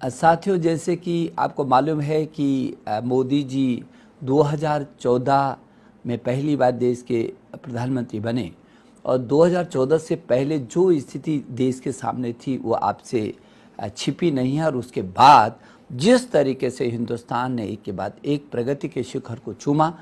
साथियों, जैसे कि आपको मालूम है कि मोदी जी 2014 में पहली बार देश के प्रधानमंत्री बने और 2014 से पहले जो स्थिति देश के सामने थी वो आपसे छिपी नहीं है। और उसके बाद जिस तरीके से हिंदुस्तान ने एक के बाद एक प्रगति के शिखर को चूमा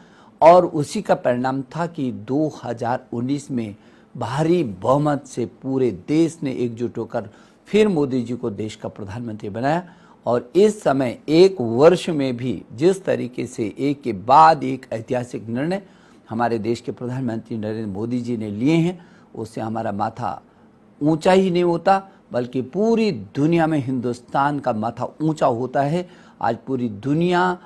और उसी का परिणाम था कि 2019 में भारी बहुमत से पूरे देश ने एकजुट होकर फिर मोदी जी को देश का प्रधानमंत्री बनाया। और इस समय एक वर्ष में भी जिस तरीके से एक के बाद एक ऐतिहासिक निर्णय हमारे देश के प्रधानमंत्री नरेंद्र मोदी जी ने लिए हैं, उससे हमारा माथा ऊंचा ही नहीं होता बल्कि पूरी दुनिया में हिंदुस्तान का माथा ऊंचा होता है। आज पूरी दुनिया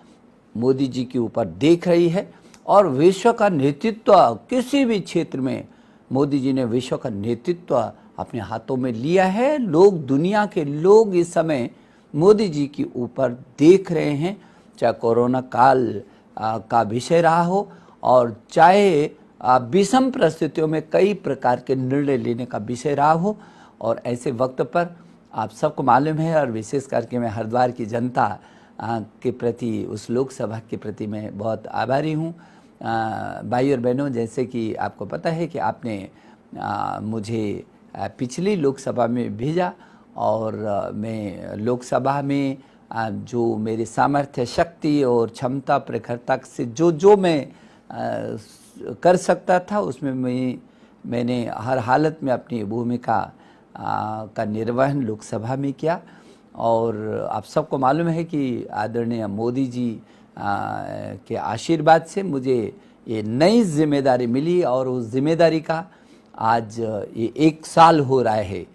मोदी जी के ऊपर देख रही है और विश्व का नेतृत्व किसी भी क्षेत्र में मोदी जी ने विश्व का नेतृत्व अपने हाथों में लिया है। लोग, दुनिया के लोग इस समय मोदी जी के ऊपर देख रहे हैं, चाहे कोरोना काल का विषय रहा हो और चाहे विषम परिस्थितियों में कई प्रकार के निर्णय लेने का विषय रहा हो। और ऐसे वक्त पर आप सबको मालूम है और विशेष करके मैं हरिद्वार की जनता के प्रति, उस लोकसभा के प्रति मैं बहुत आभारी हूँ। भाई और बहनों, जैसे कि आपको पता है कि आपने मुझे पिछली लोकसभा में भेजा और मैं लोकसभा में जो मेरे सामर्थ्य, शक्ति और क्षमता, प्रखरता से जो मैं कर सकता था उसमें मैंने हर हालत में अपनी भूमिका का निर्वहन लोकसभा में किया। और आप सबको मालूम है कि आदरणीय मोदी जी के आशीर्वाद से मुझे ये नई जिम्मेदारी मिली और उस जिम्मेदारी का आज ये 1 साल हो रहा है।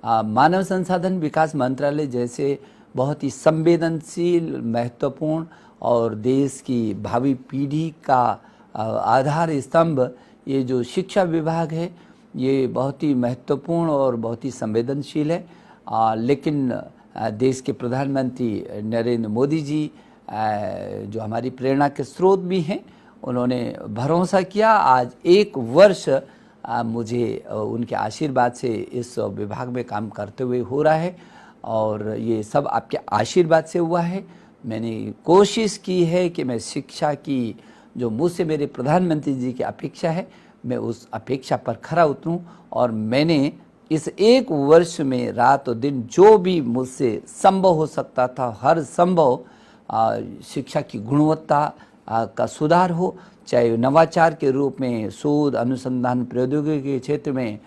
मानव संसाधन विकास मंत्रालय जैसे बहुत ही संवेदनशील, महत्वपूर्ण और देश की भावी पीढ़ी का आधार स्तंभ ये जो शिक्षा विभाग है, ये बहुत ही महत्वपूर्ण और बहुत ही संवेदनशील है। लेकिन देश के प्रधानमंत्री नरेंद्र मोदी जी जो हमारी प्रेरणा के स्रोत भी हैं, उन्होंने भरोसा किया। आज 1 वर्ष मुझे उनके आशीर्वाद से इस विभाग में काम करते हुए हो रहा है और ये सब आपके आशीर्वाद से हुआ है। मैंने कोशिश की है कि मैं शिक्षा की जो मुझसे मेरे प्रधानमंत्री जी की अपेक्षा है, मैं उस अपेक्षा पर खरा उतरूं और मैंने इस 1 वर्ष में रात और दिन जो भी मुझसे संभव हो सकता था, हर संभव शिक्षा की गुणवत्ता का सुधार हो, चाहे नवाचार के रूप में शोध, अनुसंधान, प्रौद्योगिकी के क्षेत्र में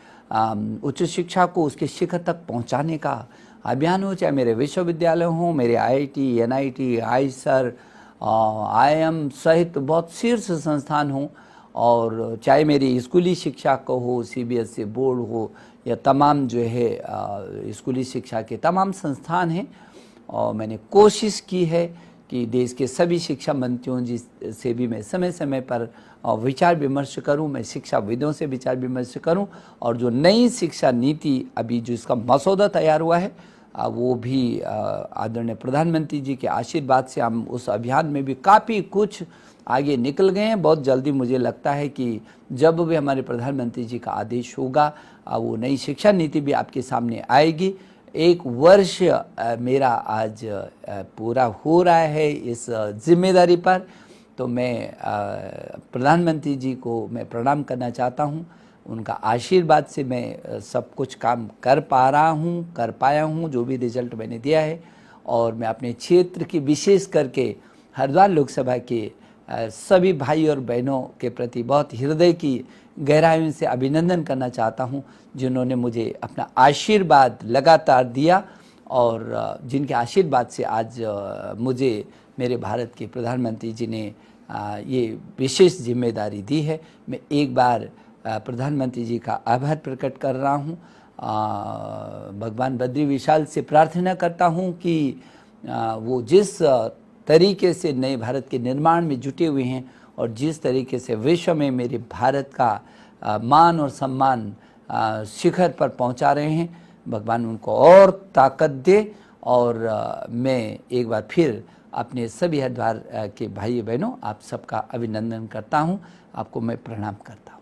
उच्च शिक्षा को उसके शिखर तक पहुंचाने का अभियान हो, चाहे मेरे विश्वविद्यालय हों, मेरे IIT, NIT, आईसर, IIM सहित बहुत शीर्ष संस्थान हों, और चाहे मेरी स्कूली शिक्षा को हो, CBSE बोर्ड हो या तमाम जो है स्कूली शिक्षा के तमाम संस्थान हैं। और मैंने कोशिश की है कि देश के सभी शिक्षा मंत्रियों जी से भी मैं समय समय पर विचार विमर्श करूं, मैं शिक्षाविदों से विचार विमर्श करूं और जो नई शिक्षा नीति अभी जो इसका मसौदा तैयार हुआ है वो भी आदरणीय प्रधानमंत्री जी के आशीर्वाद से हम उस अभियान में भी काफ़ी कुछ आगे निकल गए हैं। बहुत जल्दी मुझे लगता है कि जब भी हमारे प्रधानमंत्री जी का आदेश होगा वो नई शिक्षा नीति भी आपके सामने आएगी। 1 वर्ष मेरा आज पूरा हो रहा है इस जिम्मेदारी पर, तो मैं प्रधानमंत्री जी को मैं प्रणाम करना चाहता हूं। उनका आशीर्वाद से मैं सब कुछ काम कर पा रहा हूं, कर पाया हूं, जो भी रिजल्ट मैंने दिया है। और मैं अपने क्षेत्र की विशेष करके हरिद्वार लोकसभा के सभी भाई और बहनों के प्रति बहुत हृदय की गहराइयों से अभिनंदन करना चाहता हूं, जिन्होंने मुझे अपना आशीर्वाद लगातार दिया और जिनके आशीर्वाद से आज मुझे मेरे भारत के प्रधानमंत्री जी ने ये विशेष जिम्मेदारी दी है। मैं एक बार प्रधानमंत्री जी का आभार प्रकट कर रहा हूं। भगवान बद्री विशाल से प्रार्थना करता हूं कि वो जिस तरीके से नए भारत के निर्माण में जुटे हुए हैं और जिस तरीके से विश्व में मेरे भारत का मान और सम्मान शिखर पर पहुंचा रहे हैं, भगवान उनको और ताकत दे। और मैं एक बार फिर अपने सभी हरिद्वार के भाई बहनों, आप सबका अभिनंदन करता हूं, आपको मैं प्रणाम करता हूं।